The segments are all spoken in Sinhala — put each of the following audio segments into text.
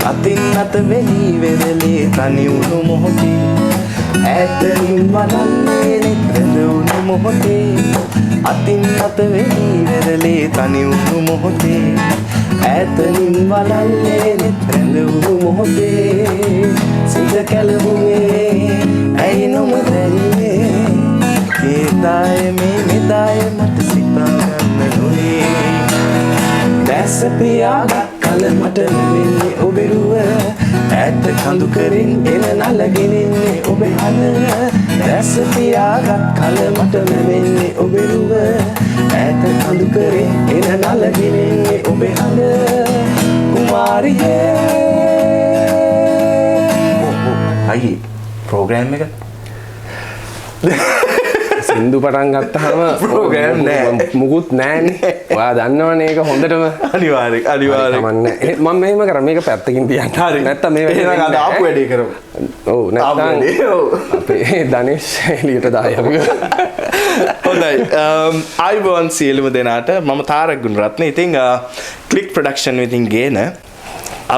අතින් අත වෙලී වෙරළේ තනි වුණු මොහොතේ ඈතකින් බලන්නේ නෙත් රැඳුණු මොහොතේ අතින් අත වෙලී වෙරළේ තනි වුණු මොහොතේ ඈතකින් බලන්නේ නෙත් රැඳුණු මොහොතේ සිත කැළඹුනේ ඇයි නොමදැරියේ ඒදාය මේ මෙදාය මට සිතා ගන්න නොවේ දැස පියාගත් කල මට ලැබෙන්නේ ඔබේ රුව ඈත කඳු කරින් එන නලගිනින්නේ ඔබේ හන දැස පියාගත් කල මට ලැබෙන්නේ ඔබේ රුව ඈත කඳු කරින් එන නලගිනින්නේ ඔබේ හන කුමාරියේ අයියේ ප්‍රෝග්‍රෑම් එක සින්දු පටන් ගත්තාම ප්‍රෝග්‍රෑම් නෑ මුකුත් නෑනේ. ඔයා දන්නවනේ ඒක හොඳටම. අනිවාර්යෙන්. මම මෙහෙම කරා මේක පැත්තකින් තියන්න. හරි. නැත්තම් මේ එහෙනම් අද ආපු වැඩේ කරමු. ඔව් නැත්තම් අපේ ධනේෂ් එළියට දායි අපි. හොඳයි. ආයිබෝන් සියලුම දෙනාට මම තාරක ගුණරත්න. ඉතින් ක්ලික් ප්‍රොඩක්ෂන් විසින් ගේන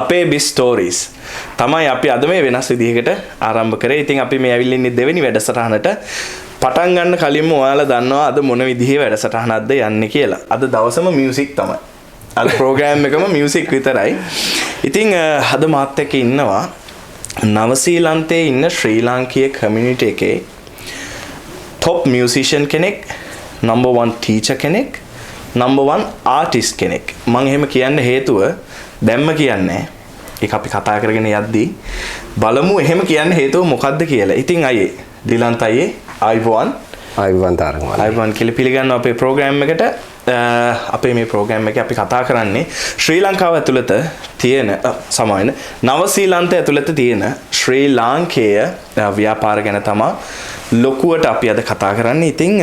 අපේ බි ස්ටෝරීස් තමයි අපි අද මේ වෙනස් විදිහකට ආරම්භ කරේ. ඉතින් අපි මේ ඇවිල්ලා ඉන්නේ දෙවෙනි වැඩසටහනට. පටන් ගන්න කලින්ම ඔයාලා දන්නවා අද මොන විදිහේ වැඩසටහනක්ද යන්නේ කියලා. අද දවසම මියුසික් තමයි. අද ප්‍රෝග්‍රෑම් එකම මියුසික් විතරයි. ඉතින් අද මාත් එක්ක ඉන්නවා නවසීලන්තයේ ඉන්න ශ්‍රී ලාංකීය කමියුනිටි එකේ top musician කෙනෙක්, number 1 teacher කෙනෙක්, number 1 artist කෙනෙක්. මම එහෙම කියන්න හේතුව දැම්ම කියන්නේ ඒක අපි කතා කරගෙන යද්දී බලමු එහෙම කියන්න හේතුව මොකද්ද කියලා. ඉතින් අයියේ දිලන්ත අයියේ ආයිබෝන් තාරක මල්ලි. ආයිබෝන් කියලා පිළිගන්නවා අපේ ප්‍රෝග්‍රෑම් එකට. අපේ මේ ප්‍රෝග්‍රෑම් එකේ අපි කතා කරන්නේ ශ්‍රී ලංකාව ඇතුළත තියෙන සමාන නවසීලන්තය ඇතුළත තියෙන ශ්‍රී ලාංකේය ව්‍යාපාර ගැන තමයි ලොකුවට අපි අද කතා කරන්නේ. ඉතින්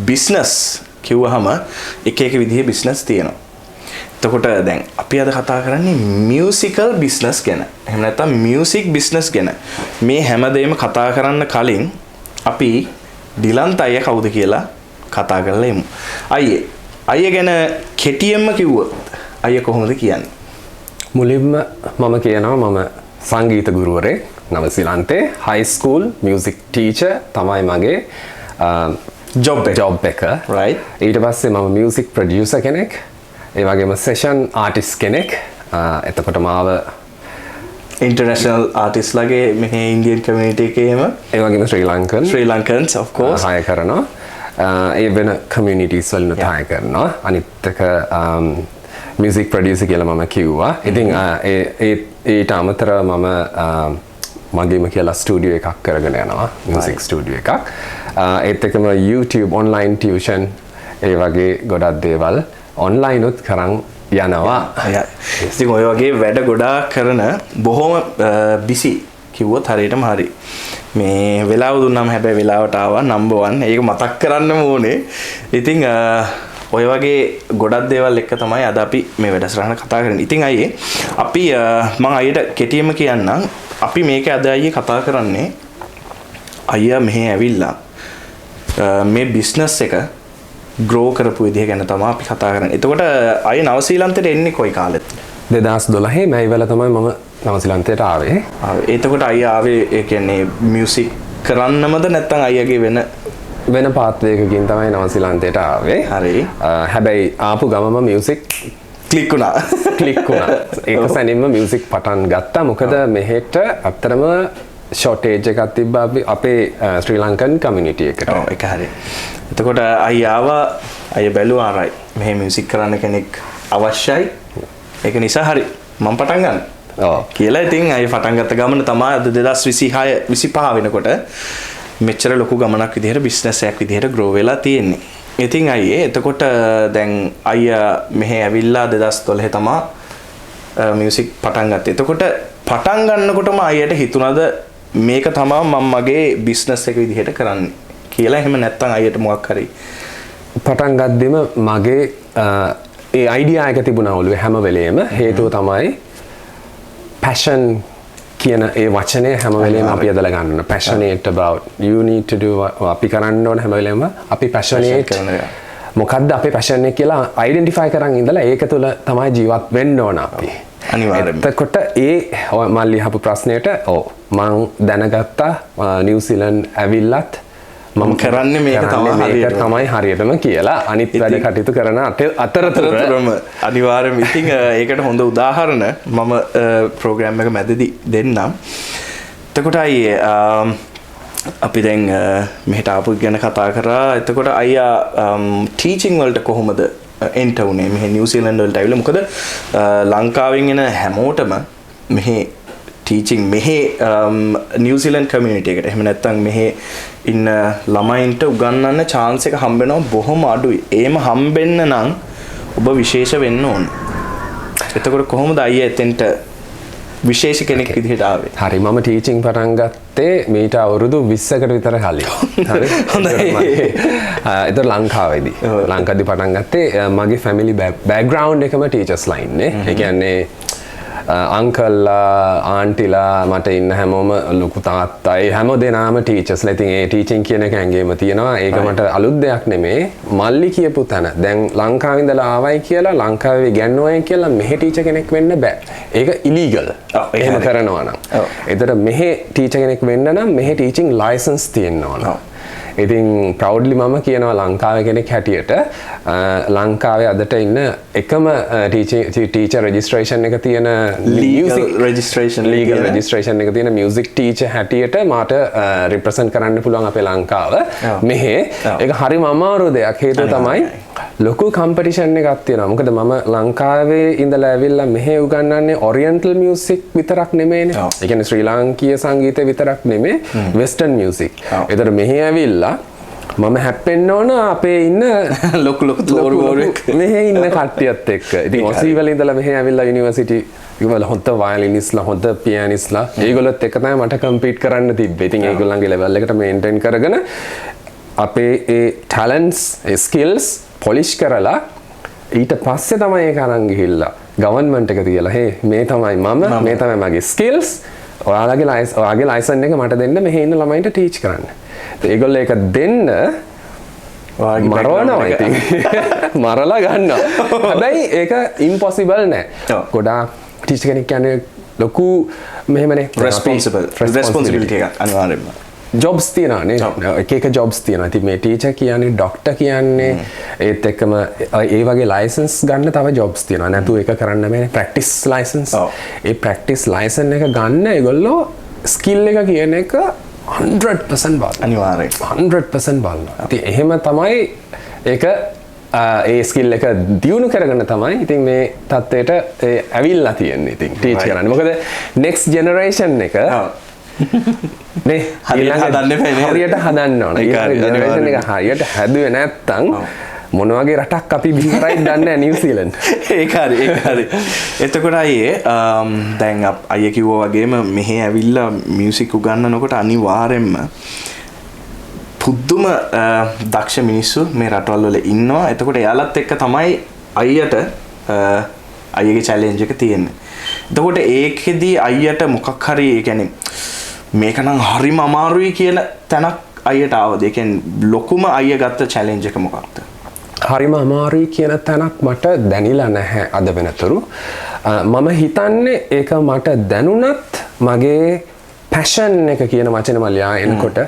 බිස්නස් කිව්වහම එක එක විදිහේ බිස්නස් තියෙනවා. එතකොට දැන් අපි අද කතා කරන්නේ මියුසිකල් බිස්නස් ගැන. එහෙම නැත්නම් මියුසික් බිස්නස් ගැන. මේ හැමදේම කතා කරන්න කලින් අපි ඩිලන්ත අයියා කවුද කියලා කතා කරලා එමු. අයියා ගැන කෙටියෙන්ම කිව්වොත් අයියා කොහොමද කියන්නේ? මුලින්ම මම කියනවා මම සංගීත ගුරුවරයෙක් නවසීලන්තේ හයි ස්කූල් මියුසික් ටීචර් තමයි මගේ ජොබ් එක. right. ඊට පස්සේ මම මියුසික් ප්‍රොඩියුසර් කෙනෙක්. ඒ වගේම සෙෂන් ආටිස්ට් කෙනෙක්. එතකොට මාව ඉන්ටර්නැෂනල් ආටිස්ට් ලගේ මේ ඉන්දියන් කමියුනිටි එකේම ඒ වගේම ශ්‍රී ලංකන්ස් of course හය කරනවා. ඒ වෙන කමියුනිටිස් වලින් හය කරනවා. අනිත් එක මියුසික් ප්‍රොඩියුසර් කියලා මම කිව්වා. ඉතින් ඊට අමතරව මම මගේම කියලා ස්ටුඩියෝ එකක් කරගෙන යනවා. මියුසික් ස්ටුඩියෝ එකක්. ඒත් එක්කම YouTube online tuition ඒ වගේ ගොඩක් දේවල් ඔන්ලයින් උත් කරන් යනවා. ඉතින් ඔය වගේ වැඩ ගොඩාක් කරන බොහොම බිසි කිව්වොත් හරියටම හරි. මේ වෙලාව දුන්නාම හැබැයි වෙලාවට ආවා number 1. ඒක මතක් කරන්නම ඕනේ. ඉතින් ඔය වගේ ගොඩක් දේවල් එක්ක තමයි අද අපි මේ වැඩසටහන කතා කරන්නේ. ඉතින් අයියේ අපි මම අයියට කෙටියෙන්ම කියන්නම්. අපි මේක අද අයියේ කතා කරන්නේ අයියා මෙහෙ ඇවිල්ලා මේ බිස්නස් එක ග්‍රෝ කරපු විදිහ ගැන තමයි අපි කතා කරන්නේ. එතකොට අය නවසීලන්තයට එන්නේ කොයි කාලෙද? 2012 මැයිවල තමයි මම නවසීලන්තයට ආවේ. එතකොට අයියා ආවේ ඒ කියන්නේ මියුසික් කරන්නමද නැත්නම් අයියාගේ වෙන පාත්වයකකින් තමයි නවසීලන්තයට ආවේ. හරි. හැබැයි ආපු ගමම මියුසික් ක්ලික් වුණා. ඒක සැනින්ම මියුසික් පටන් ගත්තා. මොකද මෙහෙට අත්‍තරම ෂොටේජ් එකක් තිබ්බා අපේ ශ්‍රී ලංකන් කමියුනිටි එකට. ඔව් ඒක හරි. එතකොට අයියාවා අය බැලුවා ආරයි. මෙහෙ මියුසික් කරන්න කෙනෙක් අවශ්‍යයි. ඒක නිසා හරි මම පටන් ගන්න. කියලා ඉතින් අය පටන් ගත්ත ගමන තමයි අද 2026 25 වෙනකොට මෙච්චර ලොකු ගමනක් විදිහට බිස්නස් එකක් විදිහට ග්‍රෝ වෙලා තියෙන්නේ. ඉතින් අයියේ එතකොට දැන් අයියා මෙහෙ ඇවිල්ලා 2012 තමයි මියුසික් පටන් ගත්තේ. එතකොට පටන් ගන්නකොටම අයියට හිතුණාද මේක තමයි මම මගේ බිස්නස් එක විදිහට කරන්නේ කියලා? එහෙම නැත්නම් අයියට මොකක් හරි පටන් ගද්දිම මගේ ඒ අයිඩියා එක තිබුණා ඔළුවේ හැම වෙලේම. හේතුව තමයි passion කියන ඒ වචනේ හැම වෙලේම අපි යදලා ගන්න. passionate about you need to do අපි කරන්න ඕන හැම වෙලේම අපි passionate කරනවා. මොකද්ද අපේ passion එක කියලා identify කරන් ඉඳලා ඒක තුළ තමයි ජීවත් වෙන්න ඕන අපි. අනිවාර්යෙන්ම. එතකොට ඔය මල්ලි අහපු ප්‍රශ්නයට ඔව් මං දැනගත්තා නිව්සීලන්ත ඇවිල්ලත් මම කරන්නේ මේක තමයි හරියටම කියලා අනිත් වැඩ කටයුතු කරන අතරතුරම අනිවාර්යයෙන්ම ඉතින් ඒකට හොඳ උදාහරණ මම ප්‍රෝග්‍රෑම් එක මැදදී දෙන්නම්. එතකොට අයියේ අපි දැන් මෙහෙට ආපු ගැන කතා කරා. එතකොට අයියා ටීචින් වලට කොහොමද එන්ටර් වුනේ මෙහෙ නිව්සීලන්ත වලට ඇවිල්ලා? මොකද ලංකාවෙන් එන හැමෝටම මෙහෙ ටීචින් මෙහෙ නිව්සීලන්ත කමියුනිටි එකට එහෙම නැත්නම් මෙහෙ ඉන්න ළමයින්ට උගන්වන්න chance එක හම්බ වෙනවා බොහොම අඩුයි. ඒම හම්බෙන්න නම් ඔබ විශේෂ වෙන්න ඕන. එතකොට කොහොමද අයියා එතෙන්ට විශේෂ කෙනෙක් විදිහට ආවේ? හරි මම ටීචින් පටන් ගත්තේ මීට අවුරුදු 20කට විතර කලින්. හරි. හොඳයි. ඒතර ලංකාවේදී. ලංකාවේදී පටන් ගත්තේ මගේ ෆැමිලි බෑග්ග්‍රවුන්ඩ් එකම ටීචර්ස් ලයින් නේ. ඒ කියන්නේ අංකල්ලා ආන්ටිලා මට ඉන්න හැමෝම ලොකු තාත්තයි හැම දෙනාම ටීචර්ස්ලා. ඉතින් ඒ ටීචින් කියන එක ඇඟේම තියෙනවා. ඒක මට අලුත් දෙයක් නෙමෙයි. මල්ලි කියපු තැන දැන් ලංකාවේ ඉඳලා ආවයි කියලා ලංකාවේ ඉගෙනුවයි කියලා මෙහෙ ටීචර් කෙනෙක් වෙන්න බෑ. ඒක ඉලීගල්. එහෙම කරනවා නම්. ඒතර මෙහෙ ටීචර් කෙනෙක් වෙන්න නම් මෙහෙ ටීචින් ලයිසන්ස් තියෙන්න ඕන. ඉතින් ප්‍රවුඩ්ලි මම කියනවා ලංකාවේ කෙනෙක් හැටියට ලංකාවේ අදට ඉන්න එකම ටීචර් රෙජිස්ට්‍රේෂන් එක තියෙන ලීගල් රෙජිස්ට්‍රේෂන් එක තියෙන මියුසික් ටීචර් හැටියට මට රිප්‍රසන්ට් කරන්න පුළුවන් අපේ ලංකාව. මෙහෙ ඒක හරිම අමාරු දෙයක්. හේතුව තමයි ලොකු කම්පිටිෂන් එකක් තියෙනවා. මොකද මම ලංකාවේ ඉඳලා ඇවිල්ලා මෙහෙ උගන්වන්නේ ඔරියන්ටල් මියුසික් විතරක් නෙමෙයිනේ. ඒ කියන්නේ ශ්‍රී ලාංකීය සංගීතය විතරක් නෙමෙයි වෙස්ටර්න් මියුසික්. ඒතර මෙහෙ ඇවිල්ලා මම හැප්පෙන්න ඕන අපේ ඉන්න ලොකු තෝරුවරෙක් මෙහෙ ඉන්න කට්ටියත් එක්ක. ඉතින් ඔසී වල ඉඳලා මෙහෙ ඇවිල්ලා යුනිවර්සිටි ඒගොල්ලෝ හොඳ වයලිනිස්ලා හොඳ පියානිස්ලා ඒගොල්ලොත් එක්ක තමයි මට කම්පීට් කරන්න තිබ්බේ. ඉතින් ඒගොල්ලන්ගේ ලෙවල් එකට මේන්ටේන් කරගෙන අපේ ඒ ටැලන්ට්ස් ඒ ස්කිල්ස් පොලිෂ් කරලා ඊට පස්සේ තමයි ඒක අරන් ගිහිල්ලා ගවර්න්මන්ට් එක තියලා හේ මේ තමයි මම මේ තමයි මගේ ස්කිල්ස් ඔයාගේ ලයිසන් එක මට දෙන්න මෙහෙ ඉන්න ළමයින්ට ටීච් කරන්න. ඒගොල්ලෝ ඒක දෙන්න මරවනවා ඉතින් මරලා ගන්නවා. හැබැයි ඒක ඉම්පොසිබල් නෑ. ගොඩාක් ටීචර් කෙනෙක් කියන්නේ ලොකු මෙහෙමනේ රෙස්පොන්සිබිලිටි එකක් අනිවාර්යයෙන්ම. ජොබ්ස් තියෙනවානේ. එක ජොබ්ස් තියෙනවා. ඉතින් මේ ටීචර් කියන්නේ ડોක්ටර් කියන්නේ ඒත් එක්කම ඒ වගේ ලයිසන්ස් ගන්න තව ජොබ්ස් තියෙනවා. නැතු ඒක කරන්න බෑනේ. Practice licence. ඒ ප්‍රැක්ටිස් ලයිසන් එක ගන්න ඒගොල්ලෝ ස්කිල් එක කියන එක 100% බලනවා. අනිවාර්යයෙන් 100% බලනවා. ඉතින් එහෙම තමයි ඒක ඒ ස්කිල් එක දියුණු කරගෙන තමයි ඉතින් මේ තත්ත්වයට ඇවිල්ලා තියෙන්නේ. ඉතින් ටීච් කරන්නේ. මොකද next generation එක නේ හරියට හදන්න එපා නේ. හරියට හදන්න ඕන. ජෙනරේෂන් එක හරියට හැදුවේ නැත්තම් මොන වගේ රටක් අපි බිහි කරයිද දන්නේ නැහැ නිව්සීලන්ත. ඒක හරි. එතකොට අයියේ දැන් අයියේ කිව්වා වගේම මෙහෙ ඇවිල්ලා මියුසික් උගන්වනකොට අනිවාර්යෙන්ම පුදුම දක්ෂ මිනිස්සු මේ රටවල් වල ඉන්නවා. එතකොට එයාලත් එක්ක තමයි අයියට අයියගේ චැලෙන්ජ් එක තියෙන්නේ. එතකොට ඒකෙදී අයියට මොකක් හරි ඒ කියන්නේ මේක නම් හරිම අමාරුයි කියන තැනක් අයියට ආවද? ඒ කියන්නේ ලොකුම අයිය ගත්ත චැලෙන්ජ් එක මොකක්ද? හරිම අමාරුයි කියන තැනක් මට දැනිලා නැහැ අද වෙනතුරු. මම හිතන්නේ ඒක මට දැනුණත් මගේ පැෂන් එක කියන වචන මල්ලියා එනකොට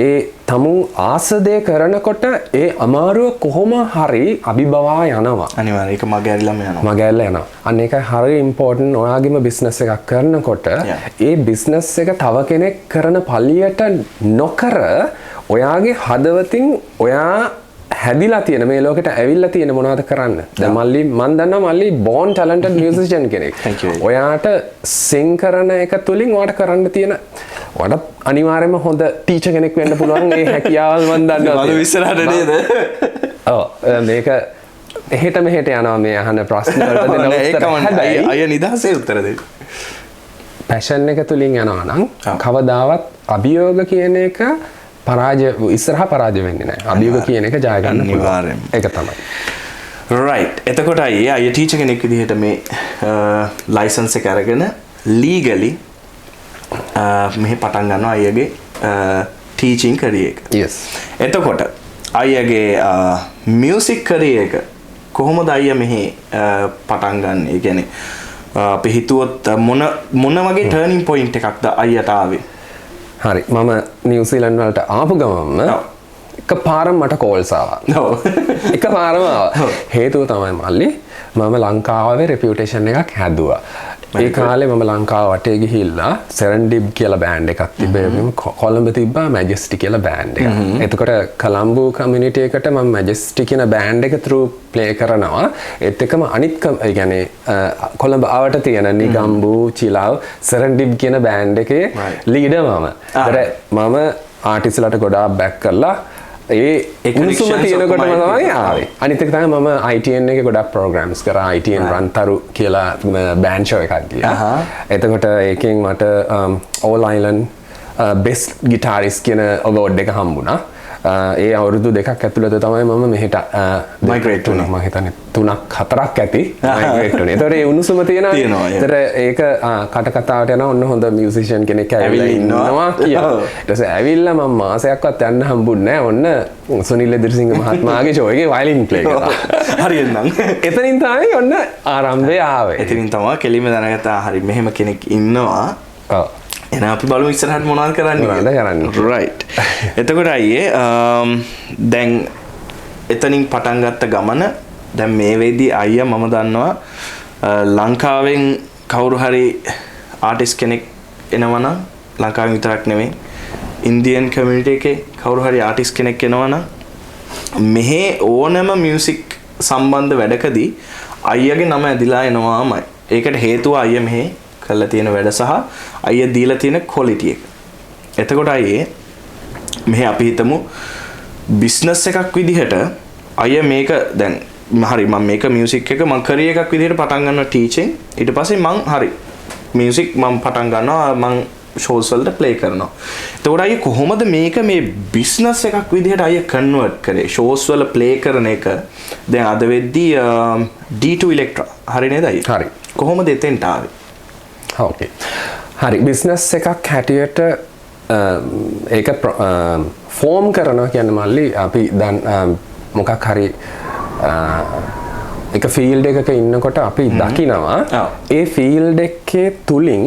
ඒ තමුන් ආසදේ කරනකොට ඒ අමාරුව කොහොම හරි අභිබවා යනවා. අනිවාර්යයෙන් ඒක මගහැරිලාම යනවා. මගහැරලා යනවා. අන්න ඒකයි හරි ඉම්පෝටන්ට්. ඔයාගේම බිස්නස් එකක් කරනකොට ඒ බිස්නස් එක තව කෙනෙක් කරන පළියට නොකර ඔයාගේ හදවතින් ඔයා හැදිලා තියෙන මේ ලෝකෙට ඇවිල්ලා තියෙන මොනවද කරන්න. දැන් මල්ලි මන් දන්නවා මල්ලි born talented musician කෙනෙක්. ඔයාට sing කරන එක තුලින් ඔයාට කරන්න තියෙන ඔයාට අනිවාර්යයෙන්ම හොඳ ටීචර් කෙනෙක් වෙන්න පුළුවන් ඒ හැකියාවල් මන් දන්නවා. මම ඉස්සරහට නේද? ඔව් මේක එහෙට මෙහෙට යනවා මේ අහන ප්‍රශ්න වලට දෙන උත්තර. හැබැයි අය නිදහසේ උත්තර දෙන්න. පැෂන් එක තුලින් යනවා නම් කවදාවත් අභියෝග කියන එක ඉස්සරහා පරාජය වෙන්නේ නැහැ. අභියෝග කියන එක ජය ගන්න පුළුවන්. ඒක තමයි. right. එතකොට අය ටීචර් කෙනෙක් විදිහට මේ ලයිසන්ස් එක අරගෙන ලීගලි මෙහි පටන් ගන්නවා අයගේ ටීචින් කරියර් එක. yes. එතකොට අයගේ මියුසික් කරියර් එක කොහොමද අය මෙහි පටන් ගන්න? ඒ කියන්නේ අපි හිතුවොත් මොන වගේ ටර්නින් පොයින්ට් එකක්ද අයියට ආවේ? හරි මම නිව්සීලන්ඩ් වලට ආපු ගමන්ම එක පාරම මට කෝල්ස් ආවා. එක පාරම ආවා. හේතුව තමයි මල්ලි මම ලංකාවේ රෙපියුටේෂන් එකක් හැදුවා. ඒ කාලේ මම ලංකාව වටේ ගිහිල්ලා සෙරන්ඩිබ් කියලා බෑන්ඩ් එකක් තිබ්බා. කොළඹ තිබ්බා මැජෙස්ටි කියලා බෑන්ඩ් එක. එතකොට කොළඹ කමියුනිටි එකට මම මැජෙස්ටි කියන බෑන්ඩ් එක through ප්ලේ කරනවා. ඒත් එක්කම අනිත් ඒ කියන්නේ කොළඹ ආවට තියෙන නිගම්බු චිලාව් සෙරන්ඩිබ් කියන බෑන්ඩ් එකේ ලීඩර් මම. මම ආටිස්ට්ලාට ගොඩාක් බැක් කරලා ඒ උණුසුම තියෙනකොටම තමයි ආවේ. අනිත් එක තමයි මම ITN එකේ ගොඩක් ප්‍රෝග්‍රෑම්ස් කරා. ITN රන්තරු කියලා බෑන්ඩ් ෂෝ එකක් ගියා. එතකොට ඒකෙන් මට All Island Best Guitarist කියන award එක හම්බුණා. ඒ අවුරුදු දෙකක් ඇතුළත තමයි මම මෙහෙට මයිග්‍රේට් වුණා. මම හිතන්නේ 3-4ක් ඇති මයිග්‍රේට් වුණේ. ඒතකොට ඒ උණුසුම තියෙනවා. ඒතර ඒක කට කතාවට යනවා ඔන්න හොඳ මියුසිෂියන් කෙනෙක් ඇවිල්ලා ඉන්නවා කියලා. ඊට පස්සේ ඇවිල්ලා මම මාසයක්වත් යන්න හම්බුන්නේ නැහැ. ඔන්න සුනිල් එදිරිසිංහ මහත්මයාගේ ෂෝ එකේ වයලින් ප්ලේ කරා. හරියනම්. එතනින් තමයි ඔන්න ආරම්භය ආවේ. එතනින් තමයි කෙලිම දැනගත්තා හරි මෙහෙම කෙනෙක් ඉන්නවා. ඔව්. එහෙනම් අපි බලමු ඉස්සරහට මොනවද කරන්නේ. රයිට්. එතකොට අයියේ දැන් එතනින් පටන් ගත්ත ගමන දැන් මේ වෙද්දී අයියා මම දන්නවා ලංකාවෙන් කවුරු හරි ආටිස්ට් කෙනෙක් එනවනම් ලංකාවෙන් විතරක් නෙමෙයි ඉන්දියන් කමියුනිටි එකේ කවුරු හරි ආටිස්ට් කෙනෙක් එනවනම් මෙහි ඕනම මියුසික් සම්බන්ධ වැඩකදී අයියාගේ නම ඇදිලා එනවාමයි. ඒකට හේතුව අයියා මෙහි කරලා තියෙන වැඩ සහ අයියා දීලා තියෙන ක්වොලිටි එක. එතකොට අයියේ මෙහි අපි හිතමු බිස්නස් එකක් විදිහට අයියා මේක දැන් හරි මම මේක මියුසික් එක මම කරියර් එකක් විදිහට පටන් ගන්නවා ටීචින්. ඊට පස්සේ මම හරි මියුසික් මම පටන් ගන්නවා මම ෂෝස් වලට ප්ලේ කරනවා. එතකොට අයියා කොහොමද මේක මේ බිස්නස් එකක් විදිහට අයියා කන්වර්ට් කරේ? ෂෝස් වල ප්ලේ කරන එක දැන් අද වෙද්දී D2 Electra හරි නේද අයියා? හරි. කොහොමද එතෙන්ට ආවේ? ඕකේ. හරි බිස්නස් එකක් හැටියට ඒක ෆෝම් කරනවා කියන්නේ මල්ලි අපි දැන් මොකක් හරි එක ෆීල්ඩ් එකක ඉන්නකොට අපි දකිනවා ඒ ෆීල්ඩ් එකේ තුලින්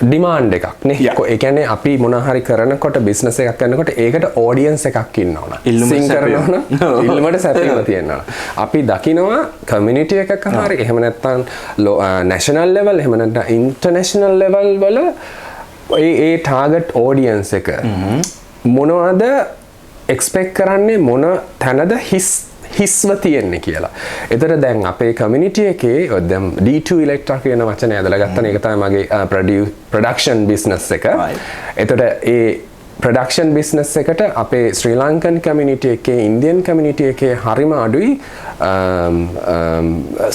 ඩිමාන්ඩ් එකක් නේ. ඒ කියන්නේ අපි මොන හරි කරනකොට බිස්නස් එකක් කරනකොට ඒකට ඔඩියන්ස් එකක් ඉන්නවනේ. ඉල්ලුමට සැපෙනවා. ඉල්ලුමට සැපෙනවා තියෙනවා. අපි දකිනවා කමියුනිටි එකක හරි එහෙම නැත්නම් නැෂනල් ලෙවල් එහෙම නැත්නම් ඉන්ටර්නැෂනල් ලෙවල් වල ඒ ටාගට් ඔඩියන්ස් එක මොනවද එක්ස්පෙක්ට් කරන්නේ මොන තැනද හිස්ව තියෙන්නේ කියලා. ඒතර දැන් අපේ කමියුනිටි එකේ දැන් D2 Electra කියන වචනය ඇදලා ගත්තා. ඒක තමයි මගේ ප්‍රොඩක්ෂන් බිස්නස් එක. ඒතර ඒ ප්‍රොඩක්ෂන් බිස්නස් එකට අපේ ශ්‍රී ලංකන් කමියුනිටි එකේ ඉන්දියන් කමියුනිටි එකේ හරිම අඩුයි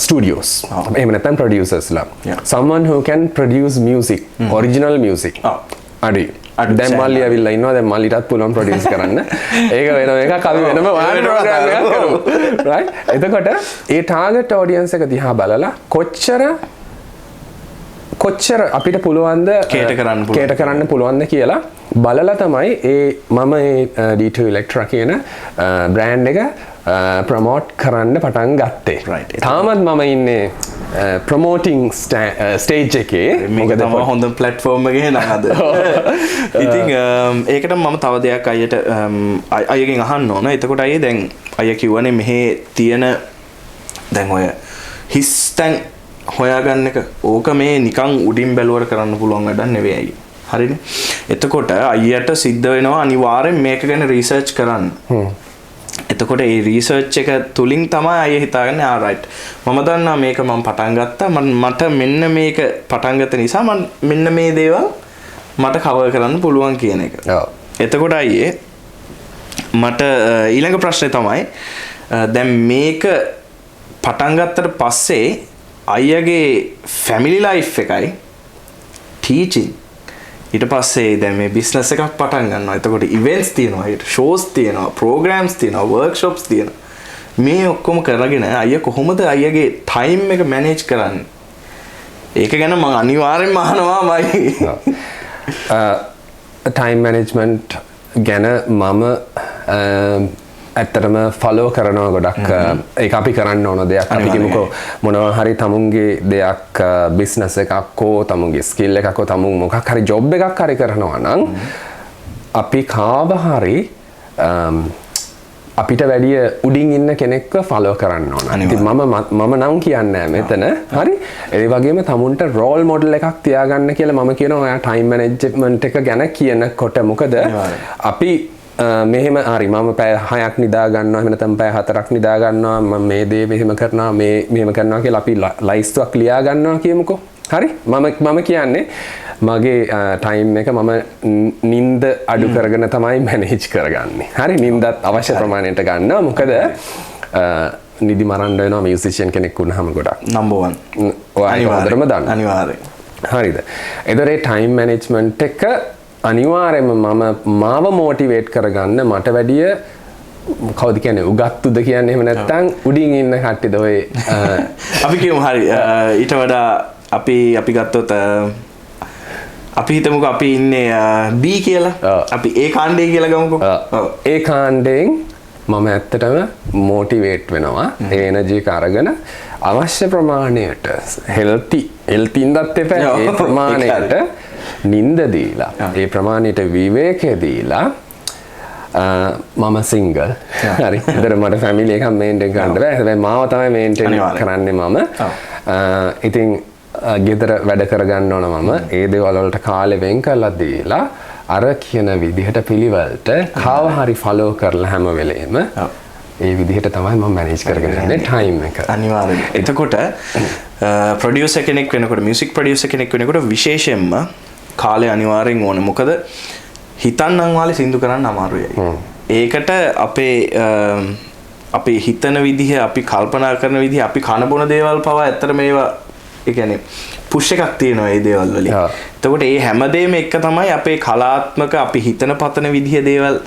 ස්ටුඩියෝස්. එහෙම නැත්නම් ප්‍රොඩියුසර්ස්ලා. Someone who can produce music, original music. අඩුයි. දැන් මල්ලි ඇවිල්ලා ඉන්නවා. දැන් මල්ලිටත් පුළුවන් ප්‍රොඩියුස් කරන්න. ඒක වෙනම එකක් අපි වෙනම වාන ප්‍රෝග්‍රෑම් එකක් කරමු. රයිට්. එතකොට ඒ ටාගට් ඔඩියන්ස් එක දිහා බලලා කොච්චර අපිට පුළුවන්ද කේට කරන්න පුළුවන්ද කියලා බලලා තමයි මම D2 Electra කියන බ්‍රෑන්ඩ් එක ප්‍රොමෝට් කරන්න පටන් ගත්තේ. තාමත් මම ඉන්නේ ප්‍රොමෝටිං ස්ටේජ් එකේ. මේක තමයි හොඳ ප්ලැට්ෆෝම් එකේ නේද අද. ඉතින් ඒකට මම තව දෙයක් අයියගෙන් අහන්න ඕන. එතකොට අයියේ දැන් අයියා කිව්වනේ මෙහි තියෙන දැන් ඔය හිස් තැන් හොයාගන්න එක ඕක මේ නිකන් උඩින් බැලුවට කරන්න පුළුවන් වැඩක් නෙවෙයි අයියේ. හරිනේ. එතකොට අයියට සිද්ධ වෙනවා අනිවාර්යෙන් මේක ගැන රිසර්ච් කරන්න. එතකොට ඒ රිසර්ච් එක තුලින් තමයි අයියා හිතාගන්නේ ආරයිට් මම දන්නා මේක මම පටන් ගත්තා මට මෙන්න මේක පටන් ගත්ත නිසා මම මෙන්න මේ දේවල් මට කවර් කරන්න පුළුවන් කියන එක. එතකොට අයියේ මට ඊළඟ ප්‍රශ්නේ තමයි දැන් මේක පටන් ගත්තට පස්සේ අයියාගේ ෆැමිලි ලයිෆ් එකයි ටීචින් ඊට පස්සේ දැන් මේ බිස්නස් එකක් පටන් ගන්නවා. එතකොට ඉවෙන්ට්ස් තියෙනවා, ෂෝස් තියෙනවා, ප්‍රෝග්‍රෑම්ස් තියෙනවා, වර්ක්ෂොප්ස් තියෙනවා. මේ ඔක්කොම කරගෙන අයියා කොහොමද අයියාගේ ටයිම් එක මැනේජ් කරන්නේ? ඒක ගැන මම අනිවාර්යෙන්ම අහනවාමයි. ටයිම් මැනේජ්මන්ට් ගැන මම ඇත්තටම ෆලෝ කරනවා ගොඩක් ඒක අපි කරන්න ඕන දෙයක් අපි කිමුකෝ මොනවා හරි තමුන්ගේ දෙයක් බිස්නස් එකක් හෝ තමුන්ගේ ස්කිල් එකක් හෝ තමුන් මොකක් හරි ජොබ් එකක් හරි කරනවා නම් අපි කාව හරි අපිට වැඩිය උඩින් ඉන්න කෙනෙක්ව ෆලෝ කරන්න ඕන. ඉතින් මම නම් කියන්නේ මෙතන හරි ඒ වගේම තමුන්ට රෝල් මොඩල් එකක් තියාගන්න කියලා මම කියනවා ඔයා ටයිම් මැනේජ්මන්ට් එක ගැන කියනකොට මොකද අපි මෙහෙම හරි මම පැය 6ක් නිදා ගන්නවා එහෙම නැත්නම් පැය 4ක් නිදා ගන්නවා මම මේ දේ මෙහෙම කරනවා මෙහෙම කරනවා කියලා අපි ලයිස්ට්ුවක් ලියා ගන්නවා කියමුකෝ. හරි මම කියන්නේ මගේ ටයිම් එක මම නින්ද අඩු කරගෙන තමයි මැනේජ් කරගන්නේ. හරි නින්දත් අවශ්‍ය ප්‍රමාණයට ගන්නවා. මොකද නිදි මරන්න වෙනවා මියුසිෂියන් කෙනෙක් වුණාම ගොඩක්. නම්බර් 1. ඔයා හොඳටම දන්නවා. අනිවාර්යයෙන්. හරිද? ඒතරේ ටයිම් මැනේජ්මන්ට් එක අනිවාර්යයෙන්ම මාව මොටිවේට් කරගන්න මට වැඩිය කවුද කියන්නේ උගත්තුද කියන්නේ එහෙම නැත්නම් උඩින් ඉන්න කට්ටියද ඔය අපි කියමු හරි ඊට වඩා අපි ගත්තොත් අපි හිතමුකෝ අපි ඉන්නේ B කියලා අපි ඒ කාණ්ඩේ කියලා ගමුකෝ ඒ කාණ්ඩෙන් මම ඇත්තටම මොටිවේට් වෙනවා ඒ එනර්ජි එක අරගෙන අවශ්‍ය ප්‍රමාණයට හෙල්ති ඉඳත් එපා ඒ ප්‍රමාණයට නින්ද දීලා ඒ ප්‍රමාණයට විවේකය දීලා මම සිංගල් හරි ඉතින් මට ෆැමිලි එකක් මේන්ටේන් කරන්න බෑ හැබැයි මාව තමයි මේන්ටේන් කරන්නේ මම ඉතින් ගෙදර වැඩ කරගන්න ඕන මම ඒ දේවල් වලට කාලෙ වෙන් කරලා දීලා අර කියන විදිහට පිළිවෙලට කාව හරි ෆලෝ කරලා හැම වෙලේම ඒ විදිහට තමයි මම මැනේජ් කරගෙන යන්නේ ටයිම් එක අනිවාර්යයෙන් එතකොට ප්‍රොඩියුසර් කෙනෙක් වෙනකොට මියුසික් ප්‍රොඩියුසර් කෙනෙක් වෙනකොට විශේෂයෙන්ම කාලය අනිවාර්යෙන් ඕන. මොකද හිතන්නම් වාලේ සින්දු කරන්න අමාරුයි. ඒකට අපේ හිතන විදිහ, අපි කල්පනා කරන විදිහ, අපි කන බොන දේවල් පවා ඇත්තට මේවා ඒ කියන්නේ පුෂ් එකක් තියෙනවා මේ දේවල් වලින්. එතකොට මේ හැමදේම එක තමයි අපේ කලාත්මක අපි හිතන පතන විදිහ දේවල්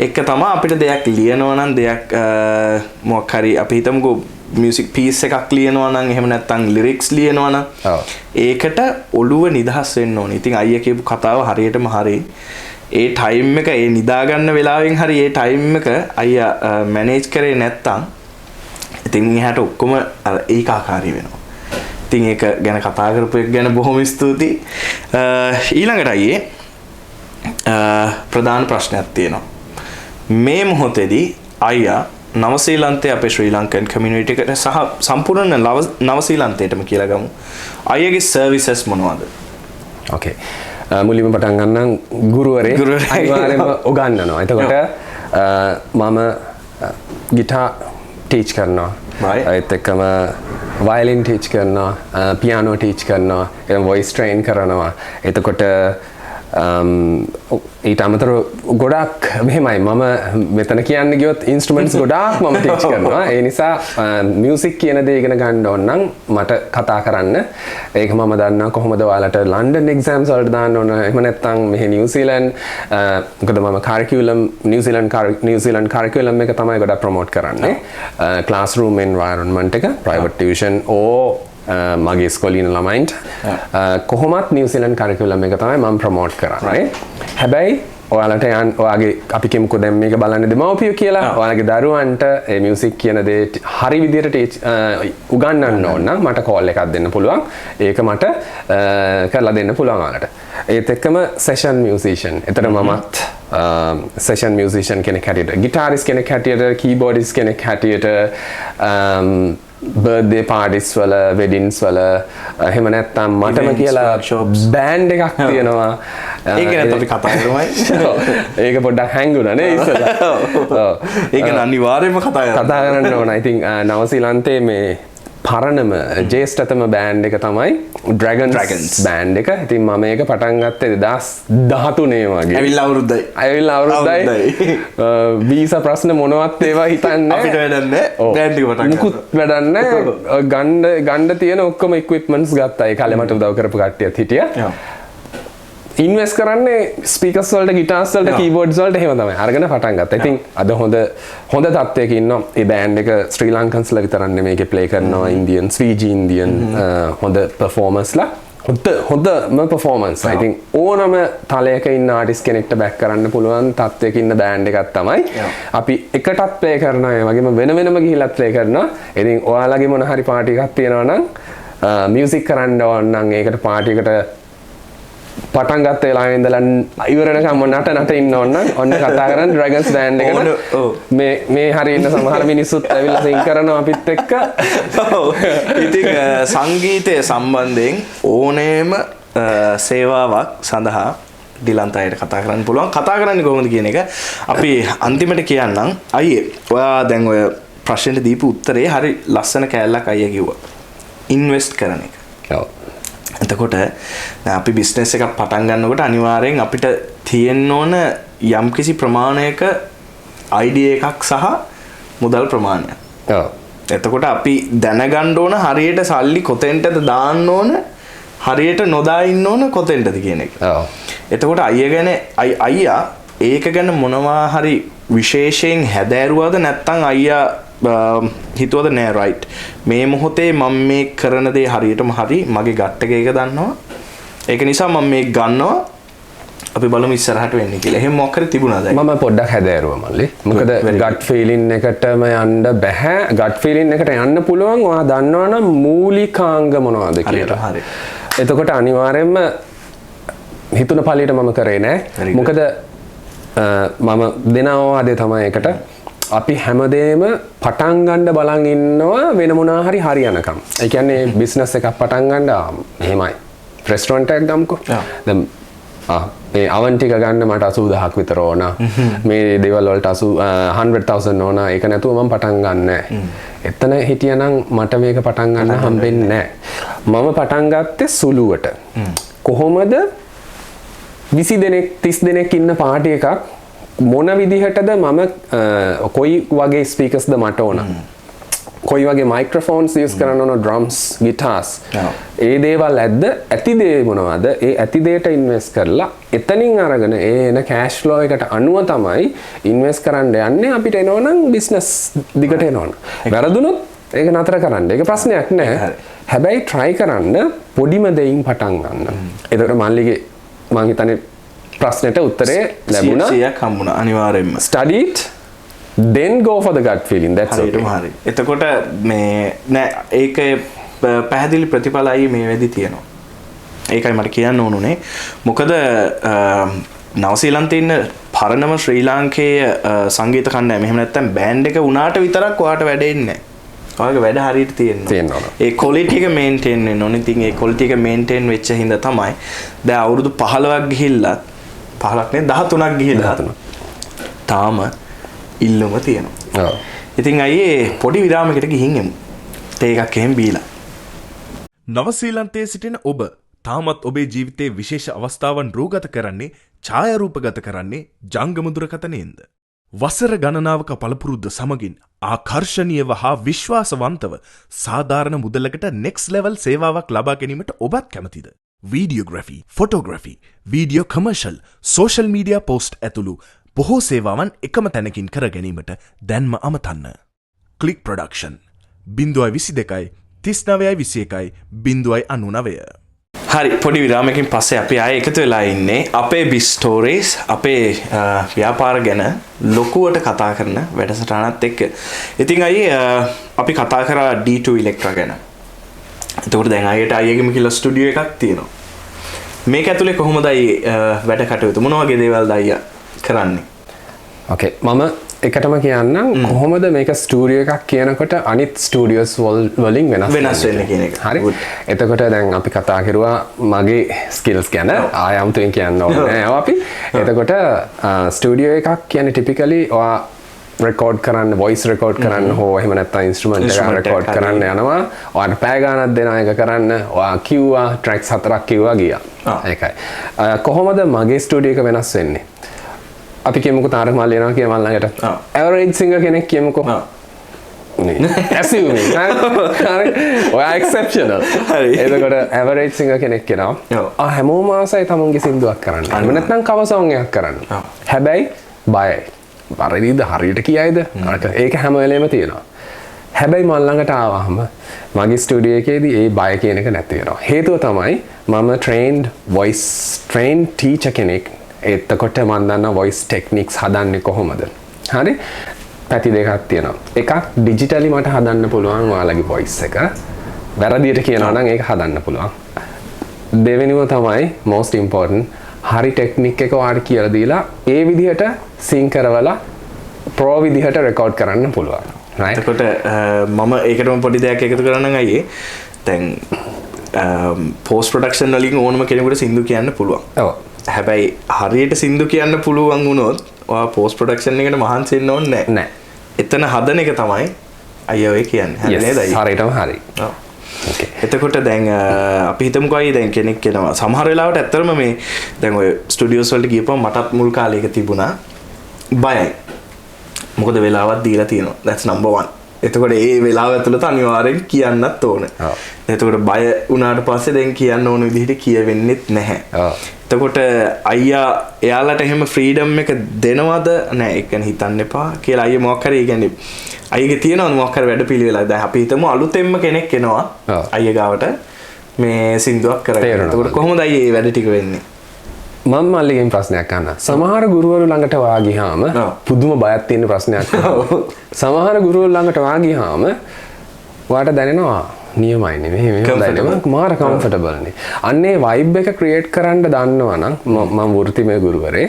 එක තමයි අපිට දෙයක් ලියනවා නම් දෙයක් මොකක් හරි අපි හිතමුකෝ මියුසික් පීස් එකක් ලියනවා නම් එහෙම නැත්නම් ලිරික්ස් ලියනවා නම් ඒකට ඔළුව නිදහස් වෙන්න ඕනේ. ඉතින් අයියා කියපු කතාව හරියටම හරි. ඒ ටයිම් එක ඒ නිදා ගන්න වෙලාවෙන් හරි ඒ ටයිම් එක අයියා මැනේජ් කරේ නැත්නම් ඉතින් එහාට ඔක්කොම ඒකාකාරී වෙනවා. ඉතින් ඒක ගැන කතා කරපු එක ගැන බොහොම ස්තුතියි. ඊළඟට අයියේ ප්‍රධාන ප්‍රශ්නයක් තියෙනවා. මේ මොහොතේදී අයියා නවසීලන්තයේ අපේ ශ්‍රී ලංකන් කමියුනිටි එකට සහ සම්පූර්ණ නවසීලන්තයටම කියලා ගමු. අයියාගේ සර්විසස් මොනවද? ඕකේ. මුලින්ම පටන් ගන්නම් ගුරුවරේ අනිවාර්යයෙන්ම උගන්වනවා. එතකොට මම ගිටාර් ටීච් කරනවා. ඒත් එක්කම වයලින් ටීච් කරනවා, පියානෝ ටීච් කරනවා, වොයිස් ට්‍රේන් කරනවා. එතකොට ඊට අමතරව ගොඩක් මෙහෙමයි මම මෙතන කියන්න ගියොත් ඉන්ස්ට්‍රුමන්ට්ස් ගොඩාක් මම ටීච් කරනවා. ඒ නිසා මියුසික් කියන දේ ඉගෙන ගන්න ඕන නම් මට කතා කරන්න. ඒක මම දන්නවා කොහොමද ඔයාලට ලන්ඩන් එක්සෑම්ස් වලට දාන්න ඕන. එහෙම නැත්නම් මෙහි නිව්සීලන්ඩ් මොකද මම කරිකියුලම් නිව්සීලන්ඩ් කරිකියුලම් එක තමයි ගොඩක් ප්‍රොමෝට් කරන්නේ. ක්ලාස්රූම් එන්වයරන්මන්ට් එක, ප්‍රයිවට් ටියුෂන් මගේ ස්කොලීන ළමයින්ට කොහොමත් නිව්සීලන්ඩ් කරිකියුලම් එක තමයි මම ප්‍රොමෝට් කරන්නේ. හැබැයි ඔයාලට ඔයාගේ අපි කියමුකෝ දැන් මේක බලන්න දෙමව්පියෝ කියලා ඔයාලගේ දරුවන්ට මේ මියුසික් කියන දේ හරි විදිහට උගන්වන්න ඕන නම් මට කෝල් එකක් දෙන්න පුළුවන්. ඒක මට කරලා දෙන්න පුළුවන් ඔයාලට. ඒත් එක්කම සෙෂන් මියුසිෂියන්. එතන මමත් සෙෂන් මියුසිෂියන් කෙනෙක් හැටියට, ගිටාරිස්ට් කෙනෙක් හැටියට, කීබෝඩිස්ට් කෙනෙක් හැටියට බර්ත්ඩේ පාටිස් වල වෙඩින්ස් වල එහෙම නැත්නම් මටම කියලා බෑන්ඩ් එකක් තියෙනවා. ඒක නැත්නම් අපි කතා කරමුයි. ඒක පොඩ්ඩක් හැංගුණා නේ ඉස්සෙල්ලා. ඒක අනිවාර්යයෙන්ම කතා කරන්න ඕන. ඉතින් නවසීලන්තේ මේ පරණම ජේෂ්ඨතම බෑන්ඩ් එක තමයි ඩ්‍රැගන්ස් බෑන්ඩ් එක. ඉතින් මම මේක පටන් ගත්තේ 2013 වගේ. ඇවිල්ලා අවුරුද්දයි. වීසා ප්‍රශ්න මොනවත් ඒවා හිතන්නේ අපිට වැඩක් නැහැ. බෑන්ඩ් එක පටන් මුකුත් වැඩක් නැහැ. ගන්න තියෙන ඔක්කොම ඉක්විප්මන්ට්ස් ගත්තා. ඒ කාලේ මට උදව් කරපු කට්ටියත් හිටියා. ඉන්වෙස්ට් කරන්නේ ස්පීකර්ස් වලට, ගිටාර්ස් වලට, කීබෝඩ්ස් වලට එහෙම තමයි. අරගෙන පටන් ගත්තා. ඉතින් අද හොඳ තත්ත්වයක ඉන්නවා. ඒ බෑන්ඩ් එක ශ්‍රී ලංකන්ස්ලා විතරක් නෙමෙයි මේකේ ප්ලේ කරනවා. ඉන්දියන්, ස්වීජි ඉන්දියන් හොඳ පර්ෆෝමර්ස්ලා හොඳම performance. I think ඕනම තලයක ඉන්න ආටිස්ට් කෙනෙක්ට බෑක් කරන්න පුළුවන් තත්ත්වයක ඉන්න බෑන්ඩ් එකක් තමයි. අපි එකටත් ප්ලේ කරනවා ඒ වගේම වෙන වෙනම ගිහිල්ලා ප්ලේ කරනවා. ඉතින් ඔයාලගේ මොන හරි පාටි එකක් තියෙනවා නම් මියුසික් කරන්න ඕන නම් ඒකට පාටි එකට පටන් ගත්ත වෙලාවෙ ඉඳලා ඉවර වෙනකම් නට ඉන්න ඕන නම් ඔන්න කතා කරන්නේ ඩ්‍රැගන්ස් බෑන්ඩ් එකට. මේ හරිය ඉන්න සමහර මිනිස්සුත් ඇවිල්ලා සිං කරනවා අපිත් එක්ක. ඉතින් සංගීතය සම්බන්ධයෙන් ඕනෑම සේවාවක් සඳහා ඩිලන්ත අයට කතා කරන්න පුළුවන්. කතා කරන්නේ කොහොමද කියන එක අපි අන්තිමට කියන්නම්. අයියේ ඔයා දැන් ඔය ප්‍රශ්නෙට දීපු උත්තරේ හරි ලස්සන කෑල්ලක් අයියා කිව්වා. ඉන්වෙස්ට් කරන එක. ඔව්. එතකොට අපි බිස්නස් එකක් පටන් ගන්නකොට අනිවාර්යෙන් අපිට තියෙන්න ඕන යම්කිසි ප්‍රමාණයක අයිඩියා එකක් සහ මුදල් ප්‍රමාණයක්. ඔව්. එතකොට අපි දැනගන්න ඕන හරියට සල්ලි කොතෙන්ටද දාන්න ඕන හරියට නොදා ඉන්න ඕන කොතෙන්ටද කියන එක. ඔව්. එතකොට අයියා ඒක ගැන මොනවා හරි විශේෂයෙන් හැදෑරුවද නැත්නම් අයියා හිතුවද නෑ රයිට් මේ මොහොතේ මම මේ කරන දේ හරියටම හරි මගේ ගට් එක ඒක දන්නවා ඒක නිසා මම මේක ගන්නවා අපි බලමු ඉස්සරහට වෙන්නේ කියලා. එහෙම මොකක් හරි තිබුණාද? මම පොඩ්ඩක් හැදෑරුවා මල්ලි. මොකද ගට් ෆීලින් එකටම යන්න බෑ. ගට් ෆීලින් එකට යන්න පුළුවන් ඔයා දන්නවනම් මූලිකාංග මොනවද කියලා. හරි. එතකොට අනිවාර්යයෙන්ම හිතුන පළියට මම කරේ නෑ. මොකද මම දෙනවාදේ තමයි එකට අපි හැමදේම පටන් ගන්න බලන් ඉන්නවා වෙන මොනවා හරි හරියනකම්. ඒ කියන්නේ බිස්නස් එකක් පටන් ගන්න එහෙමයි. රෙස්ටොරන්ට් එකක් ගමුකෝ. දැන් මේ අවන් ටික ගන්න මට 80000ක් විතර ඕන. මේ දේවල් වලට 100,000 ඕන. ඒක නැතුව මම පටන් ගන්න නෑ. එතන හිටියනම් මට මේක පටන් ගන්න හම්බෙන්නේ නෑ. මම පටන් ගත්තේ සුළුවට. කොහොමද 20 දෙනෙක් 30 දෙනෙක් ඉන්න පාටි එකක් මොන විදිහටද මම කොයි වගේ ස්පීකර්ස්ද මට ඕන කොයි වගේ මයික්‍රොෆෝන්ස් යූස් කරන්න ඕන ඩ්‍රම්ස් ගිටාර්ස් ඒ දේවල් ඇද්ද ඇති දේ මොනවද ඒ ඇති දේට ඉන්වෙස්ට් කරලා එතනින් අරගෙන ඒ එන කෑෂ් ෆ්ලෝ එකට අනුව තමයි ඉන්වෙස්ට් කරන්න යන්නේ අපිට එනවනම් බිස්නස් දිගට එනවනම් වැරදුනොත් ඒක නතර කරන්න ඒක ප්‍රශ්නයක් නෑ හැබැයි try කරන්න පොඩිම දෙයින් පටන් ගන්න එතකොට මල්ලිගේ මං හිතන්නේ ප්‍රශ්නෙට උත්තරේ ලැබුණා 100ක් හම්බුණා අනිවාර්යෙන්ම study it then go for the gut feeling that's okay හරි එතකොට මේ නෑ ඒක පැහැදිලි ප්‍රතිඵලයි මේ වෙදි තියෙනවා ඒකයි මට කියන්න ඕනුනේ මොකද නවසීලන්තේ ඉන්න පරණම ශ්‍රී ලාංකේය සංගීත කණ්ඩායම එහෙම නැත්නම් බෑන්ඩ් එක උනාට විතරක් ඔයාට වැඩෙන්නේ නැහැ ඔයාගේ වැඩ හරියට තියෙනවා ඒ ක්වොලිටි එක මේන්ටේන් වෙන්න ඕනේ ඉතින් ඒ ක්වොලිටි එක මේන්ටේන් වෙච්ච හින්දා තමයි දැන් අවුරුදු 15ක් ගිහිල්ලා 15ක් නේ 13ක් ගිහිල්ලා තාම ඉල්ලුම තියෙනවා. ඔව්. ඉතින් අයියේ පොඩි විරාමයකට ගිහින් එමු. තේ එකක් එහෙම බීලා. නවසීලන්තයේ සිටින ඔබ තාමත් ඔබේ ජීවිතයේ විශේෂ අවස්ථාවන් රූගත කරන්නේ ඡායාරූපගත කරන්නේ ජංගම දුරකථනයෙන්ද? වසර ගණනාවක පළපුරුද්ද සමගින් ආකර්ශනීයව හා විශ්වාසවන්තව සාධාරණ මුදලකට next level සේවාවක් ලබා ගැනීමට ඔබත් කැමතිද? Videography, photography, video commercial, social media post ඇතුළු බොහෝ සේවාවන් එකම තැනකින් කර ගැනීමට දැන්ම අමතන්න. Click production 022 39 21 099. හරි පොඩි විරාමයකින් පස්සේ අපි ආයේ එකතු වෙලා ඉන්නේ අපේ බිස් ස්ටෝරීස් අපේ ව්‍යාපාර ගැන ලොකුවට කතා කරන වැඩසටහනත් එක්ක. ඉතින් අයියේ අපි කතා කරා D2 Electra ගැන. එතකොට දැන් අයියට අයියගෙම කියලා ස්ටුඩියෝ එකක් තියෙනවා. මේක ඇතුලේ කොහොමද අයියේ වැඩ කටයුතු මොන වගේ දේවල්ද අයියා කරන්නේ? ඕකේ මම එකටම කියන්නම් කොහොමද මේක ස්ටුඩියෝ එකක් කියනකොට අනිත් ස්ටුඩියෝස් වලින් වෙනස් වෙන්නේ කියන එක. හරි. එතකොට දැන් අපි කතා කරුවා මගේ ස්කිල්ස් ගැන ආයම්තුෙන් කියන්න ඕනේ අපි. එතකොට ස්ටුඩියෝ එකක් කියන්නේ ටිපිකලි ඔයා රෙකෝඩ් කරන්න වොයිස් රෙකෝඩ් කරන්න හෝ එහෙම නැත්නම් ඉන්ස්ට්‍රුමන්ට් එකක් රෙකෝඩ් කරන්න යනවා. ඔයාට පැය ගාණක් දෙනවා ඒක කරන්න. ඔයා කිව්වා ට්‍රැක්ස් 4ක් කිව්වා ගියා. ඒකයි. කොහොමද මගේ ස්ටුඩියෝ එක වෙනස් වෙන්නේ? අපි කියමුකෝ තාරක මල්ලි යනවා කියලා මල් ළඟට. ඇවරේජ් සිංගර් කෙනෙක් කියමුකෝ. assuming හරි. ඔයා exceptional. හරි. එතකොට ඇවරේජ් සිංගර් කෙනෙක් කියනවා. හැමෝම ආසයි තමුන්ගේ සින්දුවක් කරන්න. එහෙම නැත්නම් කවර් සෝං එකක් කරන්න. හැබැයි බයයි. හරියද හරියට කියයිද? ඒක හැම වෙලේම තියෙනවා. හැබැයි මල් ළඟට ආවහම මගේ ස්ටුඩියෝ එකේදී ඒ බය කියන එක නැති වෙනවා. හේතුව තමයි මම trained teacher කෙනෙක්. එතකොට මම දන්නා voice techniques හදන්නේ කොහොමද. හරි? පැති දෙකක් තියෙනවා. එකක් digitally මට හදන්න පුළුවන් ඔයාලගේ voice එක. වැරදියට කියනවා නම් ඒක හදන්න පුළුවන්. දෙවෙනිව තමයි most important හරි technique එක ඔයාලට කියලා දීලා ඒ විදිහට sync කරවලා pro විදිහට record කරන්න පුළුවන්. right? එතකොට මම ඒකටම පොඩි දෙයක් එකතු කරන්නම් අයියේ. දැන් post production වලින් ඕනම කෙනෙකුට සින්දු කියන්න පුළුවන්. ඔව්. හැබැයි හරියට සින්දු කියන්න පුළුවන් වුණොත් ඔයා post production එකට මහන්සි වෙන්න ඕනේ නැහැ. නෑ. එතන හදන එක තමයි අයියා ඔය කියන්නේ. හරි නේද අයියේ? හරියටම හරි. ඔව්. okay. එතකොට දැන් අපි හිතමුකෝ අයියේ දැන් කෙනෙක් කෙනවා සමහර වෙලාවට ඇත්තටම මේ දැන් ඔය ස්ටුඩියෝස් වලට ගියපුවම මටත් මුල් කාලේ එක තිබුණා බයයි. මොකද වෙලාවක් දීලා තියෙනවා. that's number 1. එතකොට ඒ වෙලාව ඇතුළත අනිවාර්යෙන් කියන්නත් ඕනේ. ඔව්. එතකොට බය වුණාට පස්සේ දැන් කියන්න ඕන විදිහට කියවෙන්නෙත් නැහැ. ඔව්. එතකොට අයියා එයාලට එහෙම ෆ්‍රීඩම් එක දෙනවද? නෑ ඒක ගැන හිතන්න එපා කියලා අයියා මොකක් හරි කියන්නේ අයියගේ තියෙනවද මොකක් හරි වැඩපිළිවෙලක්? දැන් අපි හිතමු අලුතෙන්ම කෙනෙක් එනවා අයියා ගාවට මේ සින්දුවක් කරගෙන. එතකොට කොහොමද අයියේ මේ වැඩ ටික වෙන්නේ? මම මල්ලිගෙන් ප්‍රශ්නයක් අහන්න. සමහර ගුරුවරු ළඟට වා ගියාම පුදුම බයක් තියෙන ප්‍රශ්නයක්. සමහර ගුරුවරු ළඟට වා ගියාම ඔයාට දැනෙනවා නියමයි නෙමෙයි මේක දැනෙනවා මාර කම්ෆර්ටබල් නේ. අන්නේ වයිබ් එක ක්‍රියේට් කරන්න දන්නවා නම් මම වෘත්තිමය ගුරුවරේ.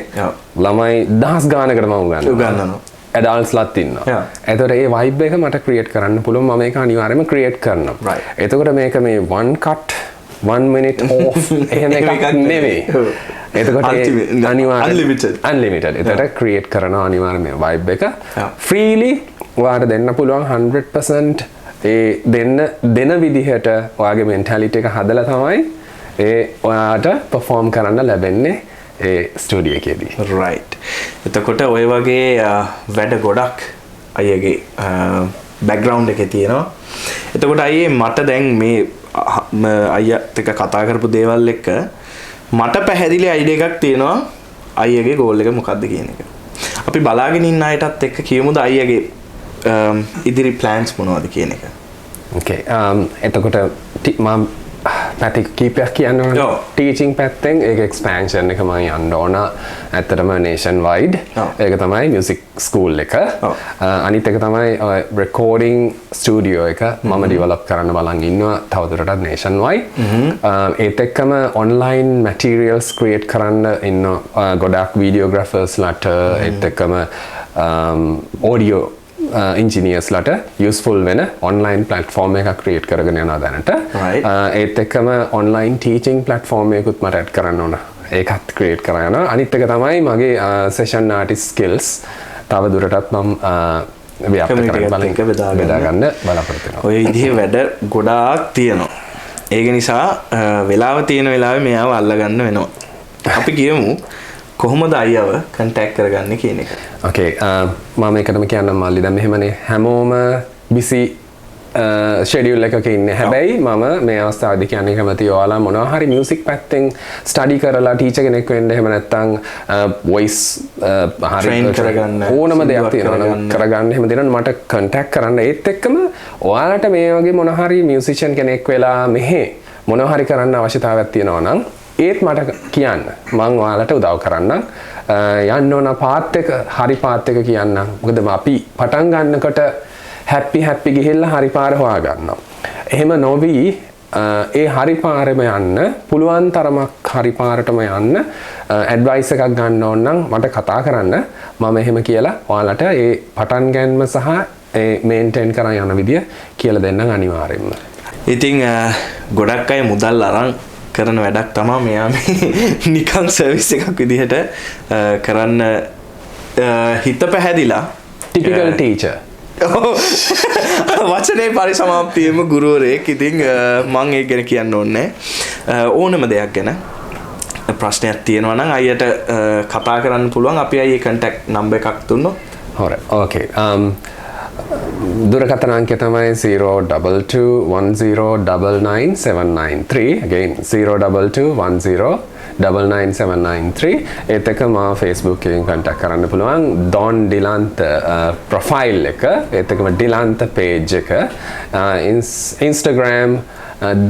ළමයි දහස් ගානකට මම උගන්වනවා. ඇඩල්ට්ස්ලාත් ඉන්නවා. එතකොට ඒ වයිබ් එක මට ක්‍රියේට් කරන්න පුළුවන්. මම ඒක අනිවාර්යයෙන්ම ක්‍රියේට් කරනවා. එතකොට මේක මේ one cut 1 minute off එහෙම එකක් නෙවෙයි. එතකොට unlimited. එතකොට ක්‍රියේට් කරනවා අනිවාර්යයෙන්ම වයිබ් එක. freely ඔයාලට දෙන්න පුළුවන් 100% ඒ දෙන විදිහට ඔයාගේ මෙන්ටැලිටි එක හදලා තමයි ඒ ඔයාට perform කරන්න ලැබෙන්නේ ඒ ස්ටුඩියෝ එකේදී. right. එතකොට ඔය වගේ වැඩ ගොඩක් අයියගේ background එකේ තියෙනවා. එතකොට අයියේ මට දැන් මේ අයියත් එක්ක කතා කරපු දේවල් එක්ක මට පැහැදිලි අයිඩියා එකක් තියෙනවා අයියගේ ගෝල් එක මොකක්ද කියන එක. අපි බලාගෙන ඉන්න අයටත් එක්ක කියමුද අයියගේ ඉදිරි ප්ලෑන්ස් මොනවද කියන එක. okay එතකොට මම පැති කීපයක් කියන්න ඕන. ටීචින් පැත්තෙන් ඒක එක්ස්පෑන්ෂන් එක මම යන්න ඕන. ඇත්තටම නේෂන් වයිඩ්. ඒක තමයි මියුසික් ස්කූල් එක. අනිත් එක තමයි රෙකෝඩින් ස්ටුඩියෝ එක මම ඩිවලොප් කරන්න බලන් ඉන්නවා තවදුරටත් නේෂන් වයිඩ්. ඒත් එක්කම ඔන්ලයින් මැටීරියල්ස් ක්‍රියේට් කරන්න ඉන්න ගොඩක් වීඩියෝග්‍රැෆර්ස්ලාට ඒත් එක්කම ඔඩියෝ ඉංජිනියර්ස්ලාට යුස්ෆුල් වෙන ඔන්ලයින් ප්ලට්ෆෝර්ම් එකක් ක්‍රියේට් කරගෙන යනවා දැනට. ඒත් එක්කම ඔන්ලයින් ටීචින් ප්ලට්ෆෝර්ම් එකකුත් මට ඇඩ් කරන්න ඕන. ඒකත් ක්‍රියේට් කරගෙන යනවා. අනිත් එක තමයි මගේ සෙෂන් ආටිස්ට් ස්කිල්ස් තව දුරටත් මම ව්‍යාප්ත කරන්න බෙදා ගන්න බලාපොරොත්තු වෙනවා. ඔය විදිහේ වැඩ ගොඩාක් තියෙනවා. ඒක නිසා වෙලාව තියෙන වෙලාවේ මෙයාව අල්ලගන්න වෙනවා. අපි කියමු කොහොමද අයියව කන්ටැක්ට් කරගන්නේ කියන එක. okay මම එකටම කියන්නම් මල්ලි දැන් මෙහෙමනේ හැමෝම බිසි ෂෙඩියුල් එකක ඉන්නේ. හැබැයි මම මේ අවස්ථාවේදී කියන්නේ කැමති ඔයාලා මොනවා හරි මියුසික් පැත්තෙන් ස්ටඩි කරලා ටීචර් කෙනෙක් වෙන්න එහෙම නැත්නම් වොයිස් හරි කරගන්න ඕනම දෙයක් තියෙනවා නම් කරගන්න එහෙම දෙනවා මට කන්ටැක්ට් කරන්න. ඒත් එක්කම ඔයාලට මේ වගේ මොනවා හරි මියුසිෂියන් කෙනෙක් වෙලා මෙහෙ මොනවා හරි කරන්න අවශ්‍යතාවයක් තියෙනවා නම් ඒත් මට කියන්න මං ඔයාලට උදව් කරන්නම්. යන්න ඕන පාත් එක හරි පාත් එක කියන්නම්. මොකද අපි පටන් ගන්නකොට හැපි ගිහිල්ලා හරි පාර හොයාගන්නවා. එහෙම නොවි ඒ හරි පාරෙම යන්න පුළුවන් තරමක් හරි පාරටම යන්න ඇඩ්වයිස් එකක් ගන්න ඕන නම් මට කතා කරන්න. මම එහෙම කියලා ඔයාලට ඒ පටන් ගැනීම සහ ඒ මේන්ටේන් කරන් යන විදිය කියලා දෙන්නම් අනිවාර්යෙන්ම. ඉතින් ගොඩක් අය මුදල් අරන් කරන වැඩක් තමයි මෙයා මේ නිකන් සර්විස් එකක් විදිහට කරන්න හිත පැහැදිලා ටිපිකල් ටීචර් වචනේ පරිසමාප්තියේම ගුරුවරයෙක්. ඉතින් මම ඒක ගැන කියන්න ඕනේ ඕනම දෙයක් ගැන ප්‍රශ්නයක් තියෙනවා නම් අයියට කතා කරන්න පුළුවන්. අපි අයියේ කන්ටැක්ට් නම්බර් එකක් දුන්නොත් හොරයි. okay දුරකථන අංකය තමයි 02210999793 again 02210999793 ඒත් එක මා Facebook එකෙන් contact කරන්න පුළුවන් Don Dilanth profile එක ඒත් එකම Dilanth page එක Instagram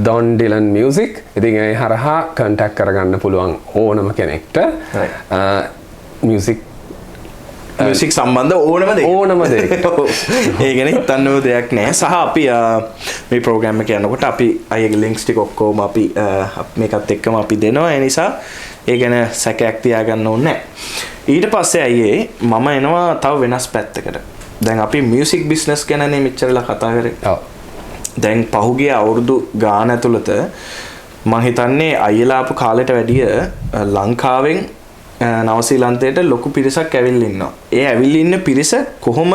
Don Dylan Music ඉතින් ඒ හරහා contact කරගන්න පුළුවන් ඕනම කෙනෙක්ට music සම්බන්ධ ඕනම දෙයකට ඒ ගැන හිතන්න ඕන දෙයක් නෑ සහ අපි මේ ප්‍රෝග්‍රෑම් එක යනකොට අපි අයගේ ලින්ක්ස් ටික ඔක්කොම අපි මේකත් එක්කම අපි දෙනවා ඒ නිසා ඒ ගැන සැකයක් තියාගන්න ඕනේ නෑ ඊට පස්සේ අයියේ මම එනවා තව වෙනස් පැත්තකට දැන් අපි මියුසික් බිස්නස් ගැනනේ මෙච්චරලා කතා කරේ දැන් පහුගිය අවුරුදු ගාන ඇතුළත මම හිතන්නේ අයියලා ආපු කාලෙට වැඩිය ලංකාවෙන් නවසීලන්තයට ලොකු පිරිසක් ඇවිල්ලා ඉන්නවා. ඒ ඇවිල්ලා ඉන්න පිරිස කොහොම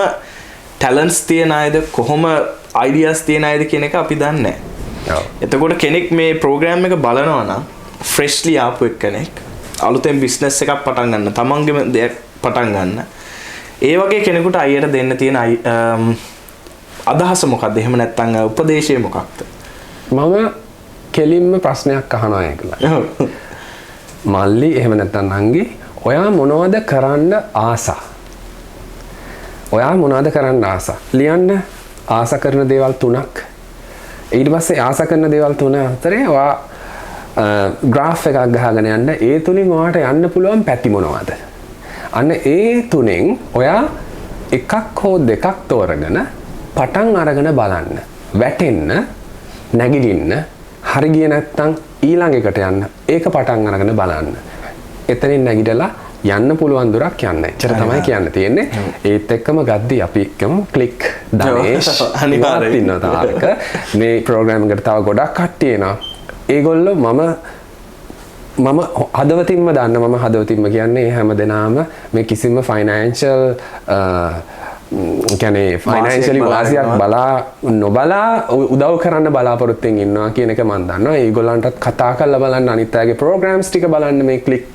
ටැලන්ට්ස් තියන අයද කොහොම අයිඩියාස් තියන අයද කියන එක අපි දන්නේ නැහැ. එතකොට කෙනෙක් මේ ප්‍රෝග්‍රෑම් එක බලනවා නම් ෆ්‍රෙෂ්ලි ආපු එක්කෙනෙක් අලුතෙන් බිස්නස් එකක් පටන් ගන්න, තමන්ගේම දෙයක් පටන් ගන්න. ඒ වගේ කෙනෙකුට අයියට දෙන්න තියෙන අදහස මොකක්ද? එහෙම නැත්නම් උපදේශය මොකක්ද? මම කෙලින්ම ප්‍රශ්නයක් අහනවා ඒකලා. මල්ලි එහෙම නැත්නම් නංගි ඔයා මොනවද කරන්න ආසා? ඔයා මොනවද කරන්න ආසා? ලියන්න ආස කරන දේවල් 3ක්. ඊට පස්සේ ආස කරන දේවල් 3 අතරේ ඔයා graph එකක් ගහගෙන යන්න ඒ තුලින් ඔයාට යන්න පුළුවන් පැති මොනවද? අන්න ඒ තුනෙන් ඔයා එකක් හෝ දෙකක් තෝරගෙන පටන් අරගෙන බලන්න. වැටෙන්න, නැගිටින්න, හරි ගියේ නැත්නම් ඊළඟ එකට යන්න. ඒක පටන් අරගෙන බලන්න. එතනින් නැගිටලා යන්න පුළුවන් දුරක් යන්න. එච්චර තමයි කියන්න තියෙන්නේ. ඒත් එක්කම ගද්දි අපි එක්කම ක්ලික් දනේෂ් අනිවාර්යයෙන් ඉන්නවා තාරක. මේ ප්‍රෝග්‍රෑම් එකට තව ගොඩක් කට්ටිය එනවා. ඒගොල්ලෝ මම හදවතින්ම දන්න මම හදවතින්ම කියන්නේ හැම දෙනාම මේ කිසිම ෆයිනෑන්ෂල් කියන්නේ ෆයිනෑන්ෂලි වාසියක් බලා නොබලා උදව් කරන්න බලාපොරොත්තුෙන් ඉන්නවා කියන එක මම දන්නවා. ඒගොල්ලන්ටත් කතා කරලා බලන්න අනිත් අයගේ ප්‍රෝග්‍රෑම්ස් ටික බලන්න මේ ක්ලික්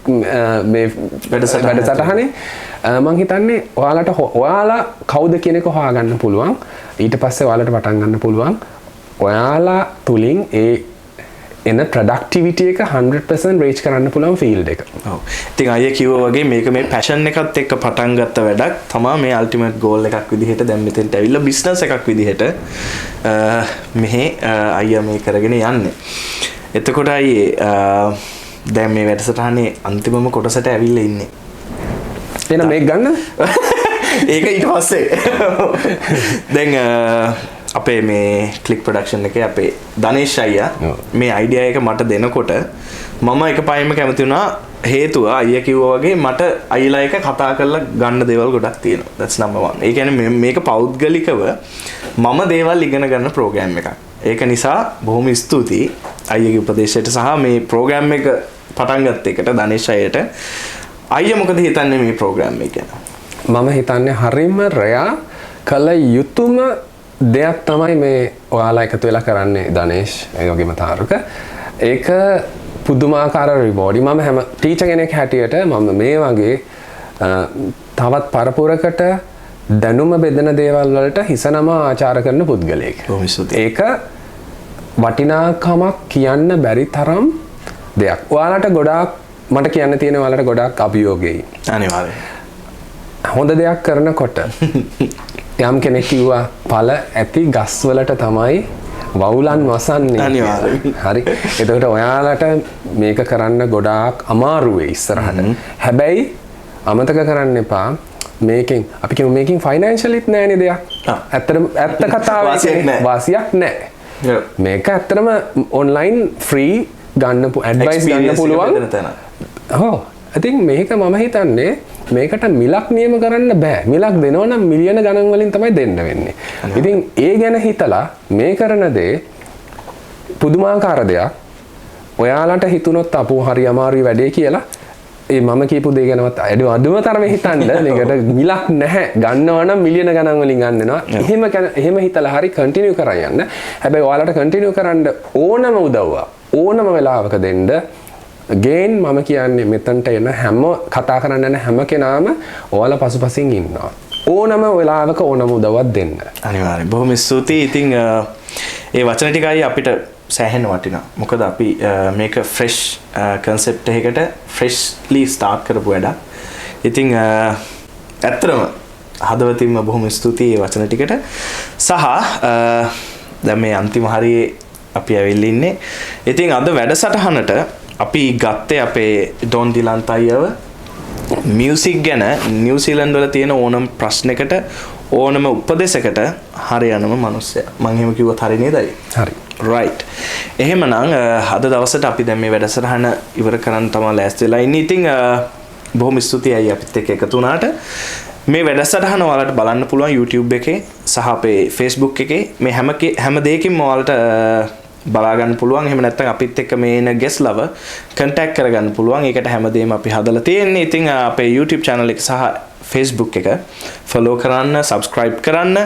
මේ වැඩසටහනේ මම හිතන්නේ ඔයාලා කවුද කියන එක හොයාගන්න පුළුවන්. ඊට පස්සේ ඔයාලට පටන් ගන්න පුළුවන්. ඔයාලා තුලින් ඒ එන ප්‍රොඩක්ටිවිටි එක 100% රීච් කරන්න පුළුවන් ෆීල්ඩ් එක. ඔව්. ඉතින් අයියා කිව්වා වගේ මේක මේ පැෂන් එකත් එක්ක පටන් ගත්ත වැඩක් තමයි මේ අල්ටිමේට් ගෝල් එකක් විදිහට දැන් මෙතෙන්ට ඇවිල්ලා බිස්නස් එකක් විදිහට මෙහි අයියා මේ කරගෙන යන්නේ. එතකොට අයියේ දැන් මේ වැඩසටහනේ අන්තිමම කොටසට ඇවිල්ලා ඉන්නේ. එහෙනම් මේක ගන්න. ඒක ඊට පස්සේ. දැන් අපේ මේ ක්ලික් ප්‍රොඩක්ෂන් එකේ අපේ දනේෂ් අයියා මේ අයිඩියා එක මට දෙනකොට මම එක පයින්ම කැමති වුණා හේතුව අයියා කිව්වා වගේ මට අයිලා එක කතා කරලා ගන්න දේවල් ගොඩක් තියෙනවා. that's number 1. ඒ කියන්නේ මේක පෞද්ගලිකව මම දේවල් ඉගෙන ගන්න ප්‍රෝග්‍රෑම් එකක්. ඒක නිසා බොහොම ස්තුතියි අයියාගේ උපදේශයට සහ මේ ප්‍රෝග්‍රෑම් එක පටන් ගත්ත එකට දනේෂ් අයියට. අයියා මොකද හිතන්නේ මේ ප්‍රෝග්‍රෑම් එක ගැන? මම හිතන්නේ හරිම රයා කල යුතුයම දෙයක් තමයි මේ ඔයාලා එකතු වෙලා කරන්නේ දනේෂ් ඒ වගේම තාරුක. ඒක පුදුමාකාර රිවෝඩි. මම හැම ටීචර් කෙනෙක් හැටියට මම මේ වගේ තවත් පරපුරකට දැනුම බෙදෙන දේවල් වලට හිසනම ආචාර කරන පුද්ගලයෙක්. ඒක වටිනාකමක් කියන්න බැරි තරම් දෙයක්. ඔයාලට ගොඩාක් මට කියන්න තියෙන ඔයාලට ගොඩාක් අභියෝගයි. අනිවාර්යයෙන්. හොඳ දෙයක් කරනකොට යම් කෙනෙක් කිව්වා පළ ඇති ගස් වලට තමයි වවුලන් වසන්නේ. අනිවාර්යයෙන්. හරි. එතකොට ඔයාලට මේක කරන්න ගොඩාක් අමාරු වෙයි ඉස්සරහට. හැබැයි අමතක කරන්න එපා මේකෙන් අපි කියමු මේකෙන් ෆයිනෑන්ෂලිත් නෑනේ දෙයක්. ඇත්ත කතාව වාසියක් නෑ. මේක ඇත්තටම ඔන්ලයින් ෆ්‍රී ගන්න ඇඩ්වයිස් ගන්න පුළුවන්. ඔව්. ඉතින් මේක මම හිතන්නේ මේකට මිලක් නියම කරන්න බෑ. මිලක් දෙනවා නම් මිලියන ගණන් වලින් තමයි දෙන්න වෙන්නේ. ඉතින් ඒ ගැන හිතලා මේ කරන දේ පුදුමාකාර දෙයක්. ඔයාලට හිතුනොත් අපෝ හරි අමාරුයි වැඩේ කියලා ඒ මම කියපු දේ ගැනවත් අඩුම තරමේ හිතන්න මේකට මිලක් නැහැ. ගන්නවා නම් මිලියන ගණන් වලින් ගන්න වෙනවා. එහෙම හිතලා හරි කන්ටිනියු කරන් යන්න. හැබැයි ඔයාලට කන්ටිනියු කරන්න ඕනම උදව්වක් ඕනම වෙලාවක දෙන්න ගේන් මම කියන්නේ මෙතනට එන හැම කතා කරන්න යන හැම කෙනාම ඔයාලා පසුපසින් ඉන්නවා. ඕනම වෙලාවක ඕනම උදව්වක් දෙන්න. අනිවාර්යෙන්. බොහොම ස්තුතියි. ඉතින් ඒ වචන ටිකයි අපිට සෑහෙන වටිනවා. මොකද අපි මේක ෆ්‍රෙෂ් කන්සෙප්ට් එකකට ෆ්‍රෙෂ්ලි ස්ටාර්ට් කරපු වැඩක්. ඉතින් ඇත්තටම හදවතින්ම බොහොම ස්තුතියි මේ වචන ටිකට. සහ දැන් මේ අන්තිම හරියේ අපි ඇවිල්ලා ඉන්නේ. ඉතින් අද වැඩසටහනට අපි ගත්තේ අපේ ඩොන් දිලන්ත අයියව මියුසික් ගැන නිව්සීලන්ඩ් වල තියෙන ඕනම ප්‍රශ්නයකට ඕනම උපදේශයකට හරියනම මිනිස්සයා. මම එහෙම කිව්වොත් හරි නේද? හරි. right. එහෙමනම් අද දවසට අපි දැන් මේ වැඩසටහන ඉවර කරන්න තමයි ලෑස්ති වෙලා ඉන්නේ. ඉතින් බොහොම ස්තුතියි අයියා අපිත් එක්ක එකතු වුණාට. මේ වැඩසටහන ඔයාලට බලන්න පුළුවන් YouTube එකේ සහ අපේ Facebook එකේ මේ හැම දෙයකින්ම ඔයාලට බලා ගන්න පුළුවන්. එහෙම නැත්නම් අපිත් එක්ක මේ එන guest lover contact කරගන්න පුළුවන්. ඒකට හැමදේම අපි හදලා තියෙන්නේ. ඉතින් අපේ YouTube channel එක සහ Facebook එක follow කරන්න, subscribe කරන්න.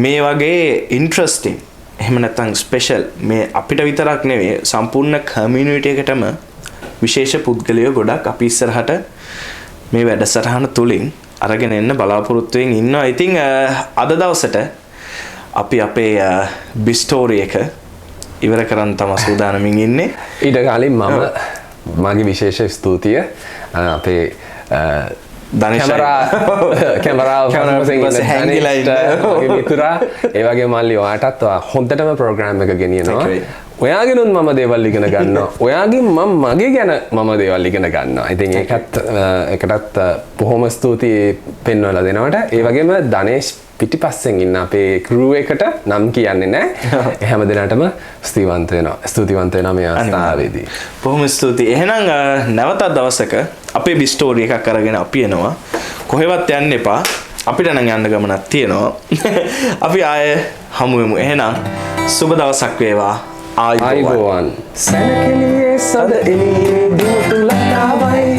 මේ වගේ interesting එහෙම නැත්නම් special මේ අපිට විතරක් නෙවෙයි සම්පූර්ණ community එකටම විශේෂ පුද්ගලයෝ ගොඩක් අපි ඉස්සරහට මේ වැඩසටහන තුලින් අරගෙන එන්න බලාපොරොත්තු වෙමින් ඉන්නවා. ඉතින් අද දවසට අපි අපේ බිස්ටෝරි එක ඉවර කරන්න තමයි සූදානමින් ඉන්නේ. ඊට කලින් මගේ විශේෂ ස්තුතිය අපේ කැමරාව හැංගිලා ඉන්න මගේ මිතුරා ඒ වගේ මල්ලි ඔයාටත් හොඳටම ප්‍රෝග්‍රෑම් එක ගෙනියනවා. ඔයාගෙනුත් මම දේවල් ඉගෙන ගන්නවා. ඔයාගෙන් මම මගේ ගැන මම දේවල් ඉගෙන ගන්නවා. ඉතින් ඒකටත් බොහොම ස්තුතියි පෙන්වලා දෙනවට. ඒ වගේම ධනේෂ් පිටිපස්සෙන් ඉන්න අපේ ක්‍රූ එකට නම් කියන්නේ නැහැ. හැම දිනටම ස්තුතිවන්ත වෙනවා මේ අවස්ථාවේදී. බොහොම ස්තුතියි. එහෙනම් නැවතත් දවසක අපේ බිස්ටෝරි එකක් අරගෙන අපි එනවා. කොහෙවත් යන්න එපා. අපිට නම් යන්න ගමනක් තියෙනවා. අපි ආයේ හමු වෙමු. එහෙනම් සුබ දවසක් වේවා. ආයිබෝවන්. සැනකෙලියේ සද එළියේ දිමුතු ලතාවයි